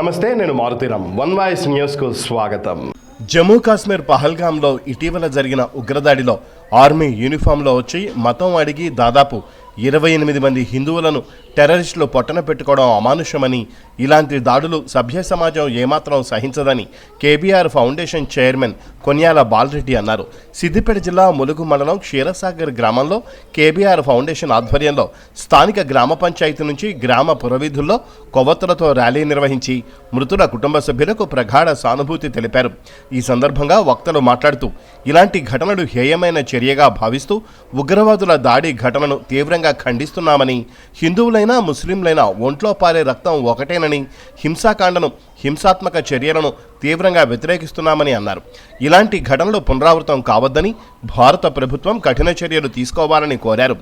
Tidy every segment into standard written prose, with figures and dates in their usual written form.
నమస్తే, నేను Maruthi Ram. One voice న్యూస్కు స్వాగతం. జమ్మూ కాశ్మీర్ పహల్గాంలో ఇటీవల జరిగిన ఉగ్రదాడిలో ఆర్మీ యూనిఫామ్లో వచ్చి మతం అడిగి దాదాపు 28 మంది హిందువులను టెర్రరిస్టులు పొట్టన పెట్టుకోవడం అమానుషమని, ఇలాంటి దాడులు సభ్య సమాజం ఏమాత్రం సహించదని KBR foundation chairman Konyala Balareddy అన్నారు. సిద్దిపేట జిల్లా ములుగు మండలం క్షీరసాగర్ గ్రామంలో కేబీఆర్ ఫౌండేషన్ ఆధ్వర్యంలో స్థానిక గ్రామ పంచాయతీ నుంచి గ్రామ పురవీధుల్లో కొవ్వొత్తులతో ర్యాలీ నిర్వహించి మృతుల కుటుంబ సభ్యులకు ప్రగాఢ సానుభూతి తెలిపారు. ఈ సందర్భంగా వక్తలు మాట్లాడుతూ ఇలాంటి ఘటనలు హేయమైన చర్యగా భావిస్తూ ఉగ్రవాదుల దాడి ఘటనను తీవ్రంగా ఖండిస్తున్నామని, హిందువులైనా ముస్లింలైనా ఒంట్లో పారే రక్తం ఒకటేనని, హింసాకాండను హింసాత్మక చర్యలను తీవ్రంగా వ్యతిరేకిస్తున్నామని అన్నారు. ఇలాంటి ఘటనలు పునరావృతం కావద్దని భారత ప్రభుత్వం కఠిన చర్యలు తీసుకోవాలని కోరారు.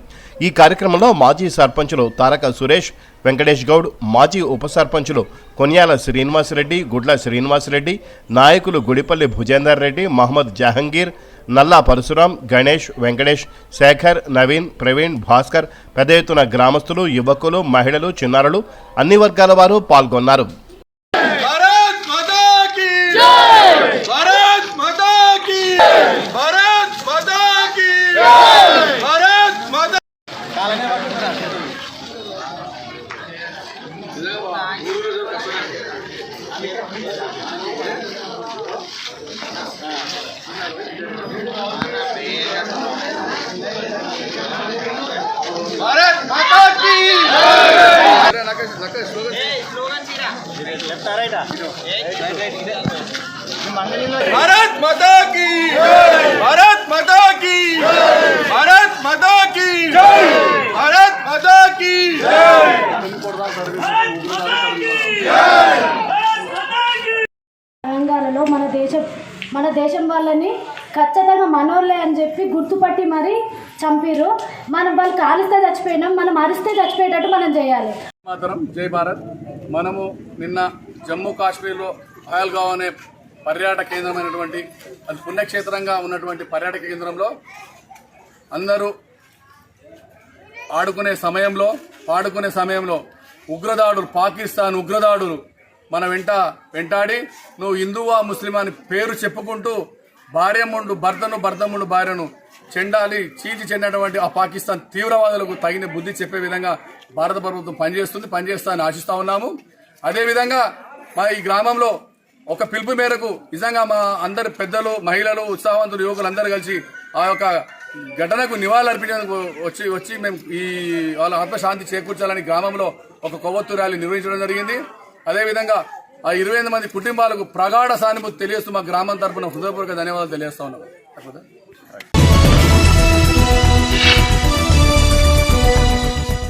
ఈ కార్యక్రమంలో మాజీ సర్పంచులు తారక సురేష్, వెంకటేష్ గౌడ్, మాజీ ఉప సర్పంచులు కొన్యాల శ్రీనివాసరెడ్డి, గుడ్ల శ్రీనివాసరెడ్డి, నాయకులు గుడిపల్లి భుజేందర్ రెడ్డి, మహమ్మద్ జహంగీర్, నల్లా పరశురాం, గణేష్, వెంకటేష్, శేఖర్, నవీన్, ప్రవీణ్, భాస్కర్, పెద్ద ఎత్తున గ్రామస్తులు, యువకులు, మహిళలు, చిన్నారులు, అన్ని వర్గాల వారు పాల్గొన్నారు. भारत माता की भारत माता की भारत माता की भारत माता की भारत माता की తెలంగాణలో మన దేశం వాళ్ళని ఖచ్చితంగా మనోళ్ళే అని చెప్పి గుర్తుపట్టి మరి చంపిరు. మనం వాళ్ళు కాలిస్తే చచ్చిపోయినాం, మనం అరిస్తే చచ్చిపోయేటట్టు మనం చేయాలి. మాతరం జై భారత్. మనము నిన్న జమ్మూ కాశ్మీర్లో పహల్గావ్ అనే పర్యాటక కేంద్రమైనటువంటి అది పుణ్యక్షేత్రంగా ఉన్నటువంటి పర్యాటక కేంద్రంలో అందరూ పాడుకునే సమయంలో ఉగ్రదాడులు, పాకిస్తాన్ ఉగ్రదాడులు మన వెంటాడి నువ్వు హిందువా ముస్లిమా అని పేరు చెప్పుకుంటూ భర్తముండు భార్యను చీల్చి చెందినటువంటి ఆ పాకిస్తాన్ తీవ్రవాదులకు తగిన బుద్ధి చెప్పే విధంగా భారత ప్రభుత్వం పనిచేస్తానని ఆశిస్తా ఉన్నాము. అదేవిధంగా మా ఈ గ్రామంలో ఒక పిలుపు మేరకు నిజంగా మా అందరి పెద్దలు, మహిళలు, ఉత్సాహవంతులు, యువకులు అందరూ కలిసి ఆ యొక్క ఘటనకు నివాళులు అర్పించేందుకు వచ్చి మేము ఈ వాళ్ళ ఆత్మశాంతి చేకూర్చాలని గ్రామంలో ఒక కొవ్వొత్తు ర్యాలీ నిర్వహించడం జరిగింది. అదేవిధంగా ఆ 28 మంది కుటుంబాలకు ప్రగాఢ సానుభూతి తెలియజేస్తూ మా గ్రామం తరపున హృదయపూర్వక ధన్యవాదాలు తెలియజేస్తా ఉన్నాం.